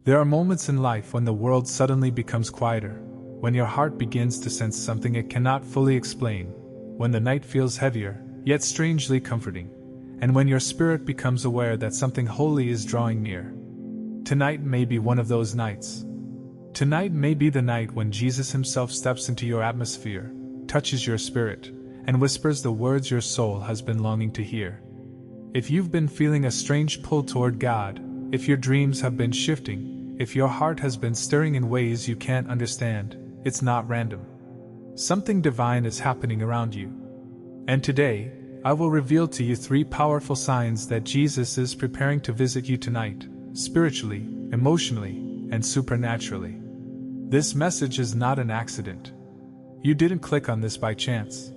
There are moments in life when the world suddenly becomes quieter, when your heart begins to sense something it cannot fully explain, when the night feels heavier, yet strangely comforting, and when your spirit becomes aware that something holy is drawing near. Tonight may be one of those nights. Tonight may be the night when Jesus himself steps into your atmosphere, touches your spirit, and whispers the words your soul has been longing to hear. If you've been feeling a strange pull toward God, if your dreams have been shifting, if your heart has been stirring in ways you can't understand, it's not random. Something divine is happening around you. And today, I will reveal to you 3 powerful signs that Jesus is preparing to visit you tonight, spiritually, emotionally, and supernaturally. This message is not an accident. You didn't click on this by chance.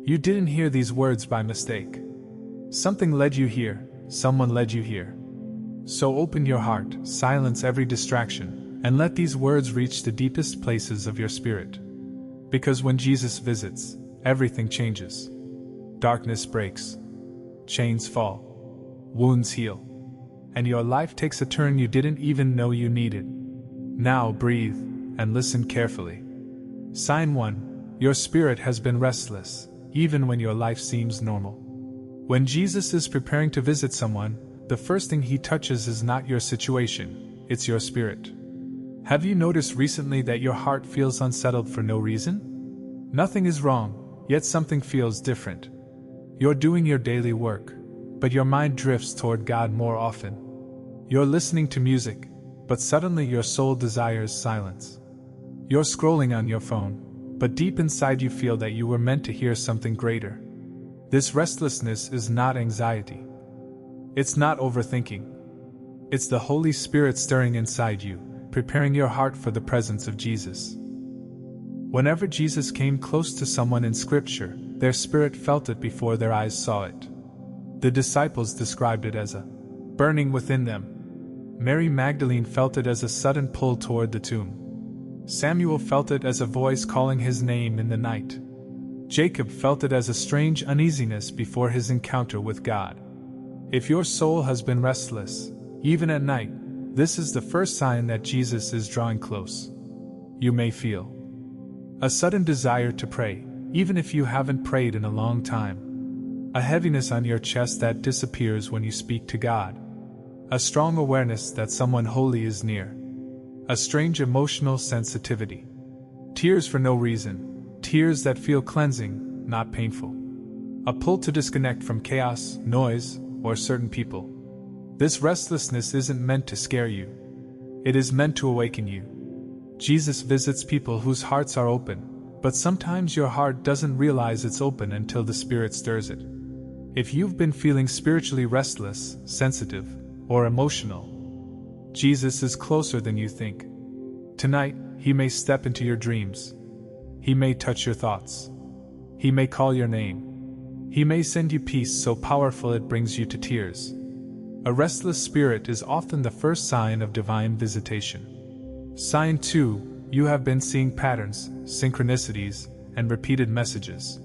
You didn't hear these words by mistake. Something led you here, someone led you here. So open your heart, silence every distraction, and let these words reach the deepest places of your spirit. Because when Jesus visits, everything changes. Darkness breaks. Chains fall. Wounds heal. And your life takes a turn you didn't even know you needed. Now breathe, and listen carefully. Sign 1. Your spirit has been restless, even when your life seems normal. When Jesus is preparing to visit someone, the first thing he touches is not your situation, it's your spirit. Have you noticed recently that your heart feels unsettled for no reason? Nothing is wrong, yet something feels different. You're doing your daily work, but your mind drifts toward God more often. You're listening to music, but suddenly your soul desires silence. You're scrolling on your phone, but deep inside you feel that you were meant to hear something greater. This restlessness is not anxiety. It's not overthinking. It's the Holy Spirit stirring inside you, preparing your heart for the presence of Jesus. Whenever Jesus came close to someone in Scripture, their spirit felt it before their eyes saw it. The disciples described it as a burning within them. Mary Magdalene felt it as a sudden pull toward the tomb. Samuel felt it as a voice calling his name in the night. Jacob felt it as a strange uneasiness before his encounter with God. If your soul has been restless, even at night, this is the first sign that Jesus is drawing close. You may feel a sudden desire to pray, even if you haven't prayed in a long time. A heaviness on your chest that disappears when you speak to God. A strong awareness that someone holy is near. A strange emotional sensitivity. Tears for no reason, tears that feel cleansing, not painful. A pull to disconnect from chaos, noise, or certain people. This restlessness isn't meant to scare you. It is meant to awaken you. Jesus visits people whose hearts are open, but sometimes your heart doesn't realize it's open until the Spirit stirs it. If you've been feeling spiritually restless, sensitive, or emotional, Jesus is closer than you think. Tonight, he may step into your dreams. He may touch your thoughts. He may call your name. He may send you peace so powerful it brings you to tears. A restless spirit is often the first sign of divine visitation. Sign 2, you have been seeing patterns, synchronicities, and repeated messages.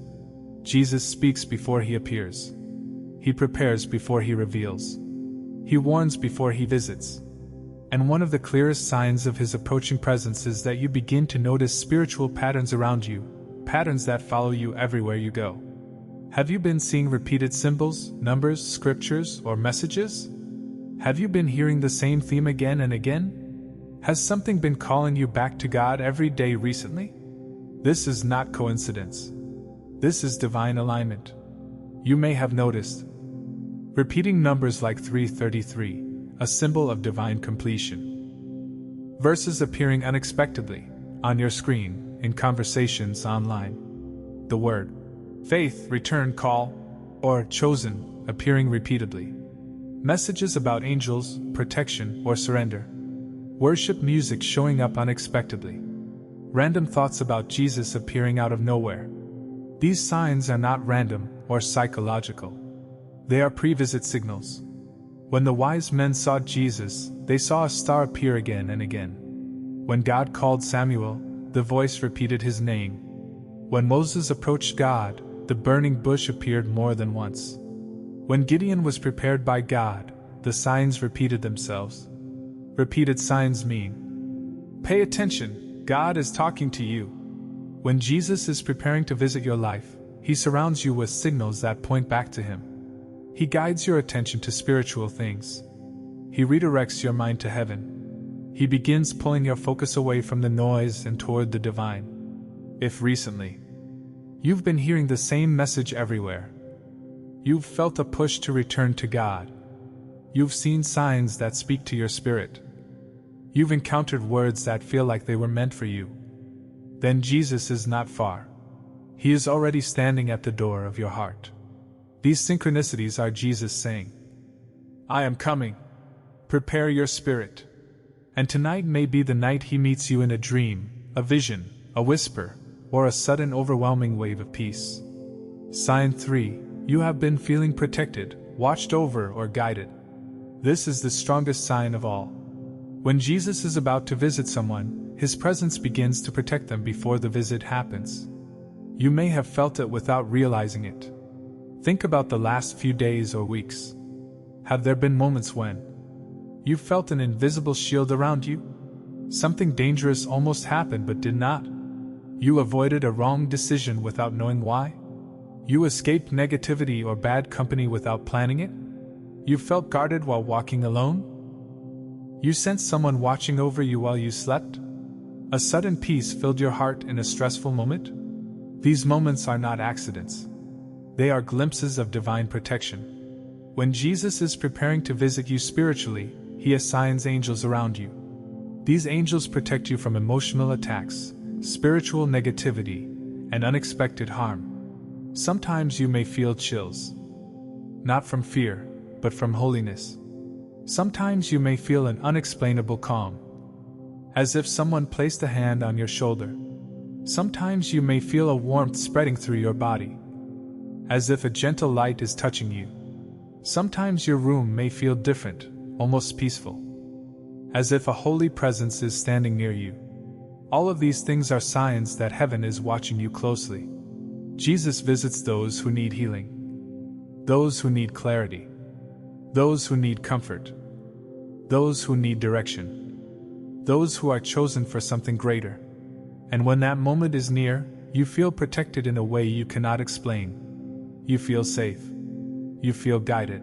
Jesus speaks before he appears. He prepares before he reveals. He warns before he visits. And one of the clearest signs of his approaching presence is that you begin to notice spiritual patterns around you, patterns that follow you everywhere you go. Have you been seeing repeated symbols, numbers, scriptures, or messages? Have you been hearing the same theme again and again? Has something been calling you back to God every day recently? This is not coincidence. This is divine alignment. You may have noticed repeating numbers like 333, a symbol of divine completion. Verses appearing unexpectedly on your screen, in conversations online. The word faith, return, call, or chosen appearing repeatedly. Messages about angels, protection, or surrender. Worship music showing up unexpectedly. Random thoughts about Jesus appearing out of nowhere. These signs are not random or psychological. They are pre-visit signals. When the wise men saw Jesus, they saw a star appear again and again. When God called Samuel, the voice repeated his name. When Moses approached God, the burning bush appeared more than once. When Gideon was prepared by God, the signs repeated themselves. repeated signs mean? Pay attention, God is talking to you. When Jesus is preparing to visit your life, He surrounds you with signals that point back to Him. He guides your attention to spiritual things. He redirects your mind to heaven. He begins pulling your focus away from the noise and toward the divine. If recently you've been hearing the same message everywhere, you've felt a push to return to God, you've seen signs that speak to your spirit, you've encountered words that feel like they were meant for you, then Jesus is not far. He is already standing at the door of your heart. These synchronicities are Jesus saying, I am coming. Prepare your spirit. And tonight may be the night He meets you in a dream, a vision, a whisper, or a sudden overwhelming wave of peace. Sign 3. You have been feeling protected, watched over, or guided. This is the strongest sign of all. When Jesus is about to visit someone, His presence begins to protect them before the visit happens. You may have felt it without realizing it. Think about the last few days or weeks. Have there been moments when you felt an invisible shield around you? Something dangerous almost happened but did not. You avoided a wrong decision without knowing why. You escaped negativity or bad company without planning it. You felt guarded while walking alone. You sensed someone watching over you while you slept. A sudden peace filled your heart in a stressful moment. These moments are not accidents. They are glimpses of divine protection. When Jesus is preparing to visit you spiritually, He assigns angels around you. These angels protect you from emotional attacks, spiritual negativity, and unexpected harm. Sometimes you may feel chills. Not from fear, but from holiness. Sometimes you may feel an unexplainable calm, as if someone placed a hand on your shoulder. Sometimes you may feel a warmth spreading through your body, as if a gentle light is touching you. Sometimes your room may feel different, almost peaceful, as if a holy presence is standing near you. All of these things are signs that heaven is watching you closely. Jesus visits those who need healing, those who need clarity, those who need comfort, those who need direction, those who are chosen for something greater. And when that moment is near, you feel protected in a way you cannot explain. You feel safe. You feel guided.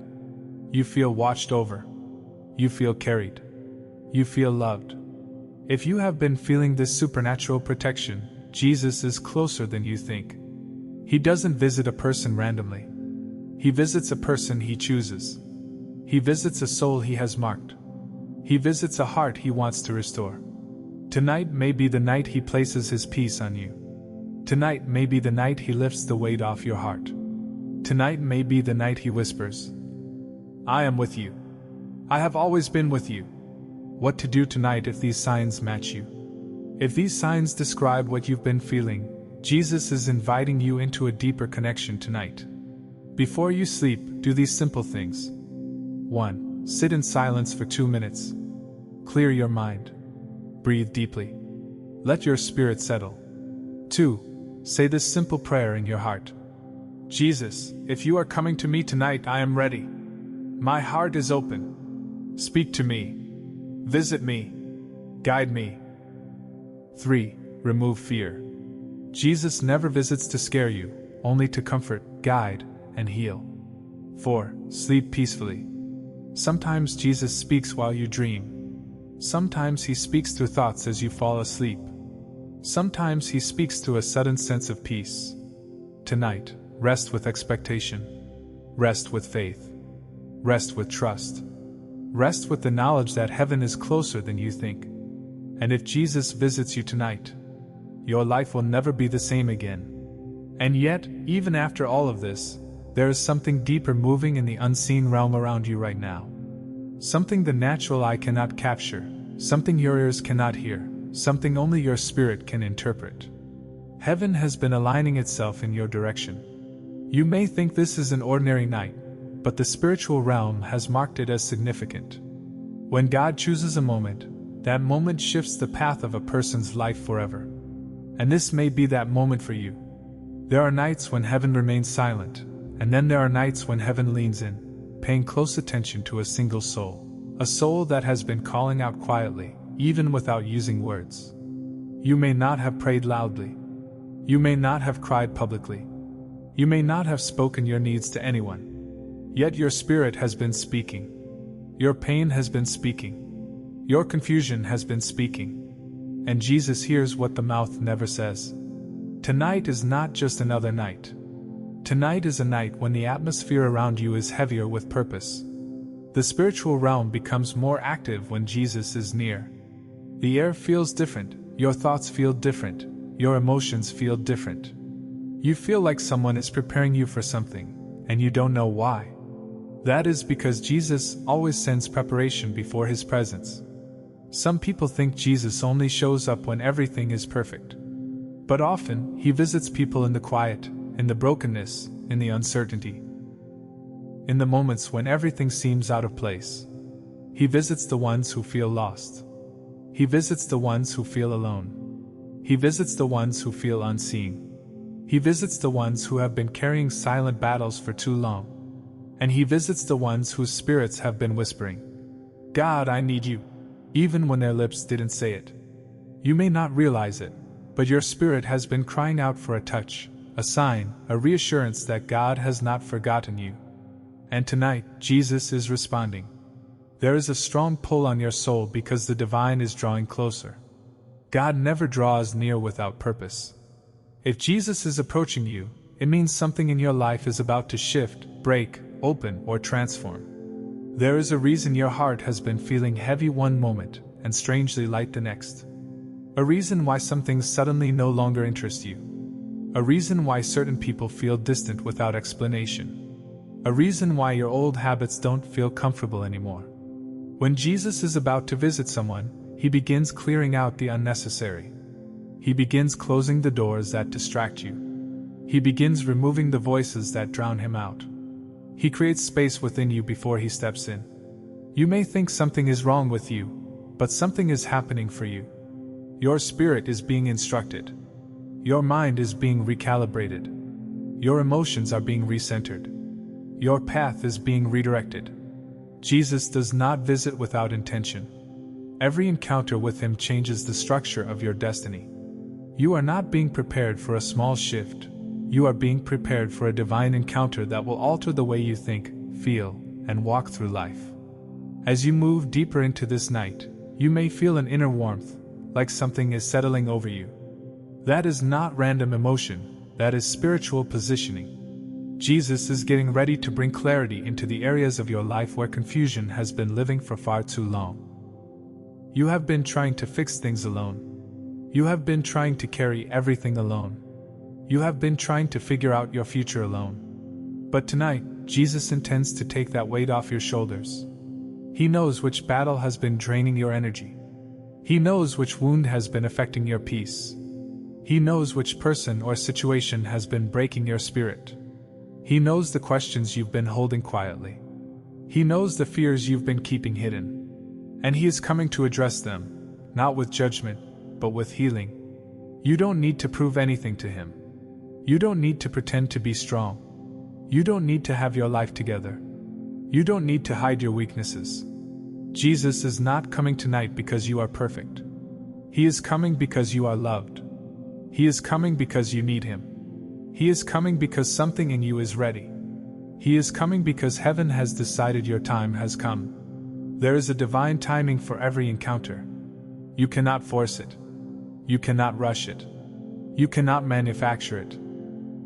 You feel watched over. You feel carried. You feel loved. If you have been feeling this supernatural protection, Jesus is closer than you think. He doesn't visit a person randomly. He visits a person He chooses. He visits a soul He has marked. He visits a heart He wants to restore. Tonight may be the night He places His peace on you. Tonight may be the night He lifts the weight off your heart. Tonight may be the night He whispers, I am with you. I have always been with you. What to do tonight if these signs match you? If these signs describe what you've been feeling, Jesus is inviting you into a deeper connection tonight. Before you sleep, do these simple things. 1. Sit in silence for 2 minutes. Clear your mind. Breathe deeply. Let your spirit settle. 2. Say this simple prayer in your heart. Jesus, if you are coming to me tonight, I am ready. My heart is open. Speak to me. Visit me. Guide me. 3. Remove fear. Jesus never visits to scare you, only to comfort, guide, and heal. 4. Sleep peacefully. Sometimes Jesus speaks while you dream. Sometimes He speaks through thoughts as you fall asleep. Sometimes He speaks through a sudden sense of peace. Tonight, rest with expectation. Rest with faith. Rest with trust. Rest with the knowledge that heaven is closer than you think. And if Jesus visits you tonight, your life will never be the same again. And yet, even after all of this, there is something deeper moving in the unseen realm around you right now. Something the natural eye cannot capture, something your ears cannot hear, something only your spirit can interpret. Heaven has been aligning itself in your direction. You may think this is an ordinary night, but the spiritual realm has marked it as significant. When God chooses a moment, that moment shifts the path of a person's life forever. And this may be that moment for you. There are nights when heaven remains silent, and then there are nights when heaven leans in, paying close attention to a single soul, A soul that has been calling out quietly, even without using words. You may not have prayed loudly. You may not have cried publicly. You may not have spoken your needs to anyone. Yet your spirit has been speaking. Your pain has been speaking. Your confusion has been speaking. And Jesus hears what the mouth never says. Tonight is not just another night. Tonight is a night when the atmosphere around you is heavier with purpose. The spiritual realm becomes more active when Jesus is near. The air feels different, your thoughts feel different, your emotions feel different. You feel like someone is preparing you for something, and you don't know why. That is because Jesus always sends preparation before His presence. Some people think Jesus only shows up when everything is perfect. But often, He visits people in the quiet, in the brokenness, in the uncertainty. In the moments when everything seems out of place. He visits the ones who feel lost. He visits the ones who feel alone. He visits the ones who feel unseen. He visits the ones who have been carrying silent battles for too long. And He visits the ones whose spirits have been whispering, "God, I need you," even when their lips didn't say it. You may not realize it, but your spirit has been crying out for a touch, a sign, a reassurance that God has not forgotten you. And tonight, Jesus is responding. There is a strong pull on your soul because the divine is drawing closer. God never draws near without purpose. If Jesus is approaching you, it means something in your life is about to shift, break, open, or transform. There is a reason your heart has been feeling heavy one moment and strangely light the next. A reason why some things suddenly no longer interest you. A reason why certain people feel distant without explanation. A reason why your old habits don't feel comfortable anymore. When Jesus is about to visit someone, He begins clearing out the unnecessary. He begins closing the doors that distract you. He begins removing the voices that drown Him out. He creates space within you before He steps in. You may think something is wrong with you, but something is happening for you. Your spirit is being instructed. Your mind is being recalibrated. Your emotions are being recentered. Your path is being redirected. Jesus does not visit without intention. Every encounter with Him changes the structure of your destiny. You are not being prepared for a small shift. You are being prepared for a divine encounter that will alter the way you think, feel, and walk through life. As you move deeper into this night, you may feel an inner warmth, like something is settling over you. That is not random emotion, that is spiritual positioning. Jesus is getting ready to bring clarity into the areas of your life where confusion has been living for far too long. You have been trying to fix things alone. You have been trying to carry everything alone. You have been trying to figure out your future alone. But tonight, Jesus intends to take that weight off your shoulders. He knows which battle has been draining your energy. He knows which wound has been affecting your peace. He knows which person or situation has been breaking your spirit. He knows the questions you've been holding quietly. He knows the fears you've been keeping hidden. And He is coming to address them, not with judgment, but with healing. You don't need to prove anything to Him. You don't need to pretend to be strong. You don't need to have your life together. You don't need to hide your weaknesses. Jesus is not coming tonight because you are perfect. He is coming because you are loved. He is coming because you need Him. He is coming because something in you is ready. He is coming because heaven has decided your time has come. There is a divine timing for every encounter. You cannot force it. You cannot rush it. You cannot manufacture it.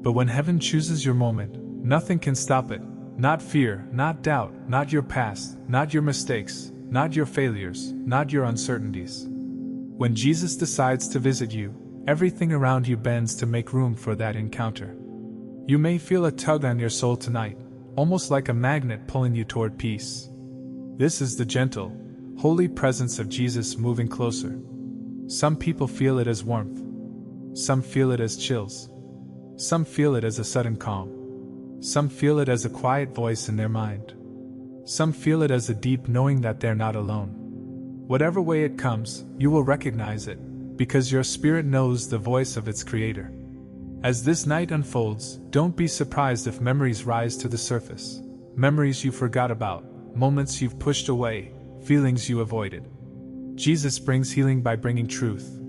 But when heaven chooses your moment, nothing can stop it. Not fear, not doubt, not your past, not your mistakes, not your failures, not your uncertainties. When Jesus decides to visit you, everything around you bends to make room for that encounter. You may feel a tug on your soul tonight, almost like a magnet pulling you toward peace. This is the gentle, holy presence of Jesus moving closer. Some people feel it as warmth. Some feel it as chills. Some feel it as a sudden calm. Some feel it as a quiet voice in their mind. Some feel it as a deep knowing that they're not alone. Whatever way it comes, you will recognize it, because your spirit knows the voice of its creator. As this night unfolds, don't be surprised if memories rise to the surface. Memories you forgot about, moments you've pushed away, feelings you avoided. Jesus brings healing by bringing truth.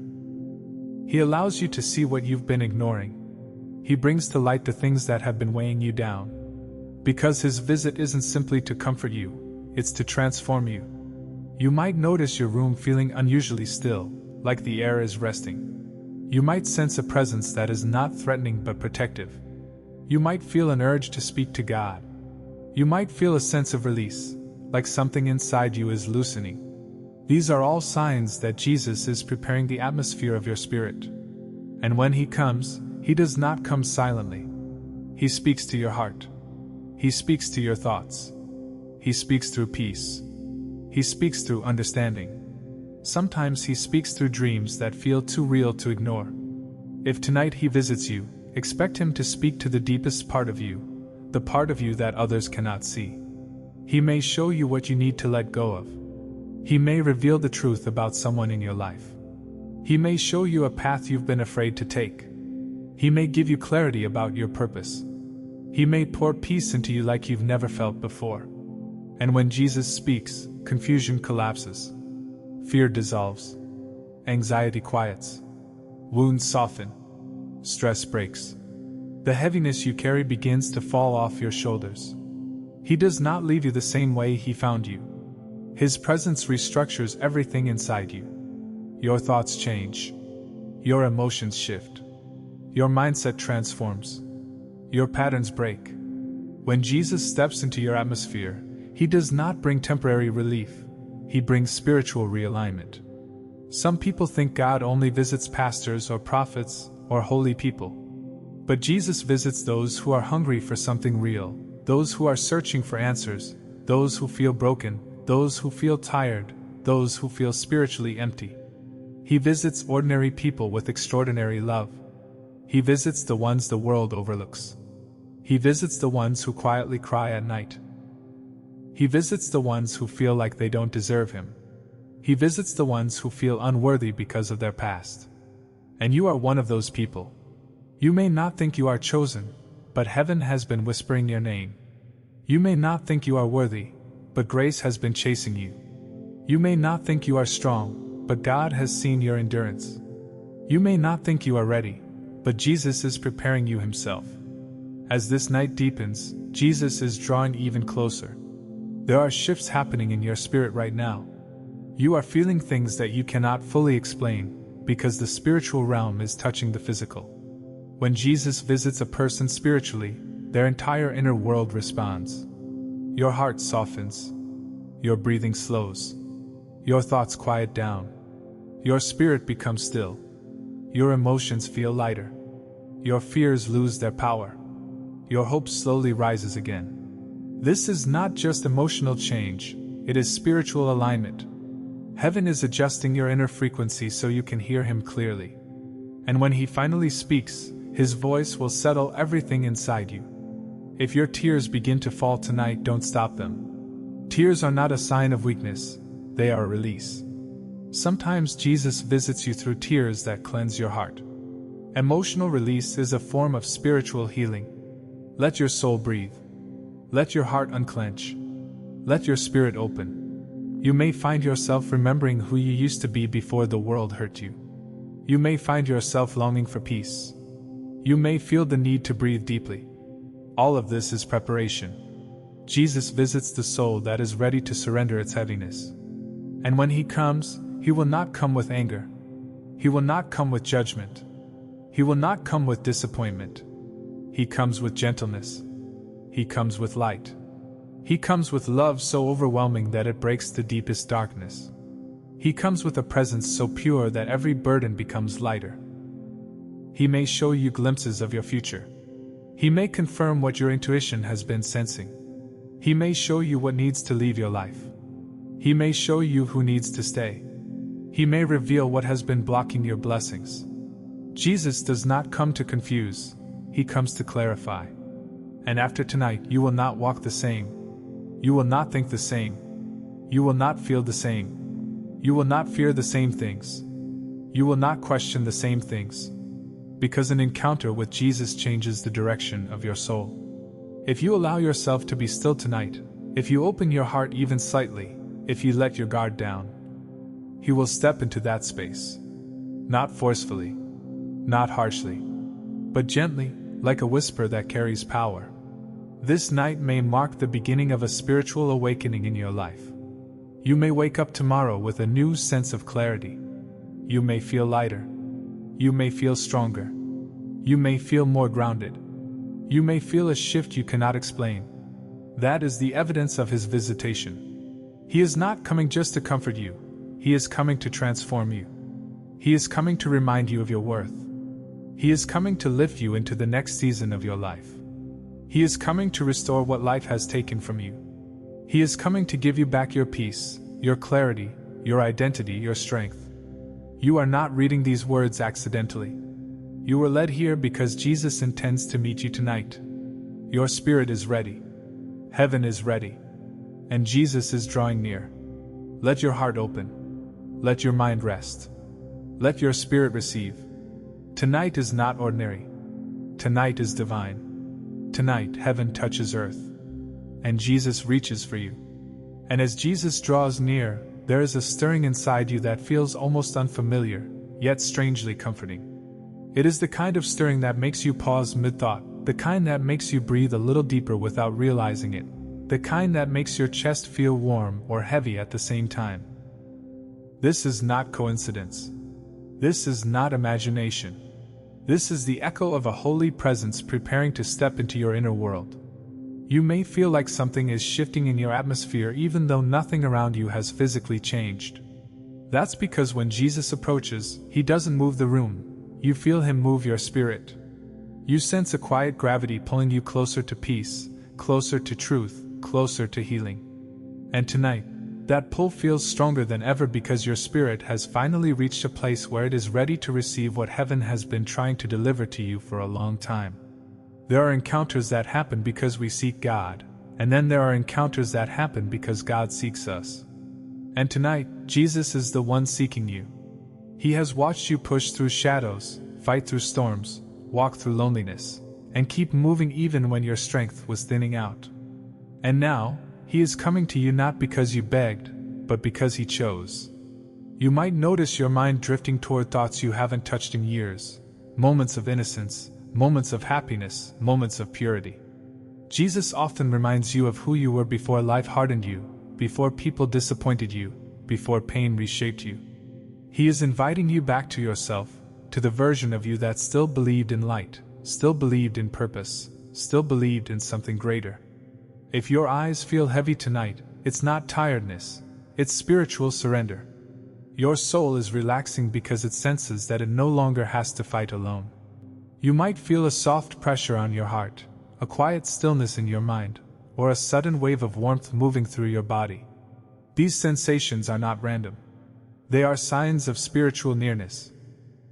He allows you to see what you've been ignoring. He brings to light the things that have been weighing you down. Because his visit isn't simply to comfort you, it's to transform you. You might notice your room feeling unusually still, like the air is resting. You might sense a presence that is not threatening but protective. You might feel an urge to speak to God. You might feel a sense of release, like something inside you is loosening. These are all signs that Jesus is preparing the atmosphere of your spirit. And when he comes, he does not come silently. He speaks to your heart. He speaks to your thoughts. He speaks through peace. He speaks through understanding. Sometimes he speaks through dreams that feel too real to ignore. If tonight he visits you, expect him to speak to the deepest part of you, the part of you that others cannot see. He may show you what you need to let go of. He may reveal the truth about someone in your life. He may show you a path you've been afraid to take. He may give you clarity about your purpose. He may pour peace into you like you've never felt before. And when Jesus speaks, confusion collapses. Fear dissolves. Anxiety quiets. Wounds soften. Stress breaks. The heaviness you carry begins to fall off your shoulders. He does not leave you the same way he found you. His presence restructures everything inside you. Your thoughts change. Your emotions shift. Your mindset transforms. Your patterns break. When Jesus steps into your atmosphere, he does not bring temporary relief. He brings spiritual realignment. Some people think God only visits pastors or prophets or holy people. But Jesus visits those who are hungry for something real, those who are searching for answers, those who feel broken, those who feel tired, those who feel spiritually empty. He visits ordinary people with extraordinary love. He visits the ones the world overlooks. He visits the ones who quietly cry at night. He visits the ones who feel like they don't deserve him. He visits the ones who feel unworthy because of their past. And you are one of those people. You may not think you are chosen, but heaven has been whispering your name. You may not think you are worthy, but grace has been chasing you. You may not think you are strong, but God has seen your endurance. You may not think you are ready, but Jesus is preparing you himself. As this night deepens, Jesus is drawing even closer. There are shifts happening in your spirit right now. You are feeling things that you cannot fully explain, because the spiritual realm is touching the physical. When Jesus visits a person spiritually, their entire inner world responds. Your heart softens. Your breathing slows. Your thoughts quiet down. Your spirit becomes still. Your emotions feel lighter. Your fears lose their power. Your hope slowly rises again. This is not just emotional change, it is spiritual alignment. Heaven is adjusting your inner frequency so you can hear him clearly. And when he finally speaks, his voice will settle everything inside you. If your tears begin to fall tonight, don't stop them. Tears are not a sign of weakness, they are a release. Sometimes Jesus visits you through tears that cleanse your heart. Emotional release is a form of spiritual healing. Let your soul breathe. Let your heart unclench. Let your spirit open. You may find yourself remembering who you used to be before the world hurt you. You may find yourself longing for peace. You may feel the need to breathe deeply. All of this is preparation. Jesus visits the soul that is ready to surrender its heaviness. And when he comes, he will not come with anger. He will not come with judgment. He will not come with disappointment. He comes with gentleness. He comes with light. He comes with love so overwhelming that it breaks the deepest darkness. He comes with a presence so pure that every burden becomes lighter. He may show you glimpses of your future. He may confirm what your intuition has been sensing. He may show you what needs to leave your life. He may show you who needs to stay. He may reveal what has been blocking your blessings. Jesus does not come to confuse, he comes to clarify. And after tonight, you will not walk the same. You will not think the same. You will not feel the same. You will not fear the same things. You will not question the same things. Because an encounter with Jesus changes the direction of your soul. If you allow yourself to be still tonight, if you open your heart even slightly, if you let your guard down. He will step into that space. Not forcefully, not harshly, but gently, like a whisper that carries power. This night may mark the beginning of a spiritual awakening in your life. You may wake up tomorrow with a new sense of clarity. You may feel lighter. You may feel stronger. You may feel more grounded. You may feel a shift you cannot explain. That is the evidence of His visitation. He is not coming just to comfort you. He is coming to transform you. He is coming to remind you of your worth. He is coming to lift you into the next season of your life. He is coming to restore what life has taken from you. He is coming to give you back your peace, your clarity, your identity, your strength. You are not reading these words accidentally. You were led here because Jesus intends to meet you tonight. Your spirit is ready. Heaven is ready. And Jesus is drawing near. Let your heart open. Let your mind rest. Let your spirit receive. Tonight is not ordinary. Tonight is divine. Tonight, heaven touches earth. And Jesus reaches for you. And as Jesus draws near, there is a stirring inside you that feels almost unfamiliar, yet strangely comforting. It is the kind of stirring that makes you pause mid-thought, the kind that makes you breathe a little deeper without realizing it, the kind that makes your chest feel warm or heavy at the same time. This is not coincidence. This is not imagination. This is the echo of a holy presence preparing to step into your inner world. You may feel like something is shifting in your atmosphere even though nothing around you has physically changed. That's because when Jesus approaches, He doesn't move the room. You feel Him move your spirit. You sense a quiet gravity pulling you closer to peace, closer to truth, closer to healing. And tonight, that pull feels stronger than ever because your spirit has finally reached a place where it is ready to receive what heaven has been trying to deliver to you for a long time. There are encounters that happen because we seek God, and then there are encounters that happen because God seeks us. And tonight, Jesus is the one seeking you. He has watched you push through shadows, fight through storms, walk through loneliness, and keep moving even when your strength was thinning out. And now, He is coming to you not because you begged, but because He chose. You might notice your mind drifting toward thoughts you haven't touched in years, moments of innocence, moments of happiness, moments of purity. Jesus often reminds you of who you were before life hardened you, before people disappointed you, before pain reshaped you. He is inviting you back to yourself, to the version of you that still believed in light, still believed in purpose, still believed in something greater. If your eyes feel heavy tonight, it's not tiredness, it's spiritual surrender. Your soul is relaxing because it senses that it no longer has to fight alone. You might feel a soft pressure on your heart, a quiet stillness in your mind, or a sudden wave of warmth moving through your body. These sensations are not random. They are signs of spiritual nearness.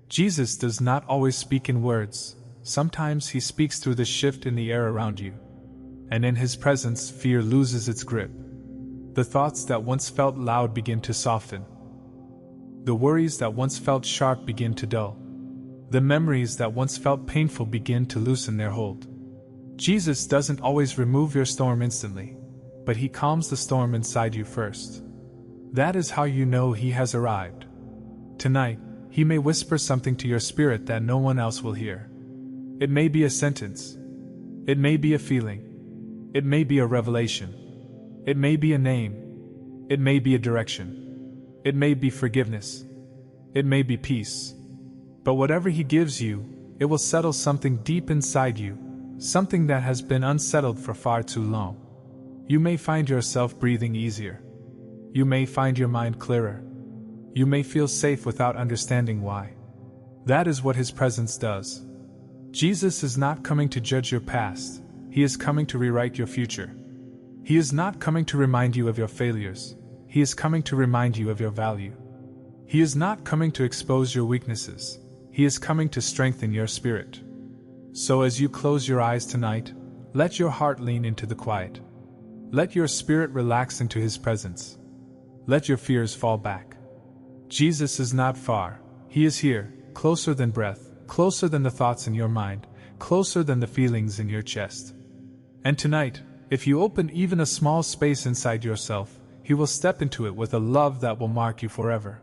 Jesus does not always speak in words. Sometimes He speaks through the shift in the air around you. And in His presence, fear loses its grip. The thoughts that once felt loud begin to soften. The worries that once felt sharp begin to dull. The memories that once felt painful begin to loosen their hold. Jesus doesn't always remove your storm instantly, but He calms the storm inside you first. That is how you know He has arrived. Tonight, He may whisper something to your spirit that no one else will hear. It may be a sentence. It may be a feeling. It may be a revelation. It may be a name. It may be a direction. It may be forgiveness. It may be peace. But whatever He gives you, it will settle something deep inside you, something that has been unsettled for far too long. You may find yourself breathing easier. You may find your mind clearer. You may feel safe without understanding why. That is what His presence does. Jesus is not coming to judge your past. He is coming to rewrite your future. He is not coming to remind you of your failures. He is coming to remind you of your value. He is not coming to expose your weaknesses. He is coming to strengthen your spirit. So as you close your eyes tonight, let your heart lean into the quiet. Let your spirit relax into His presence. Let your fears fall back. Jesus is not far. He is here, closer than breath, closer than the thoughts in your mind, closer than the feelings in your chest. And tonight, if you open even a small space inside yourself, He will step into it with a love that will mark you forever.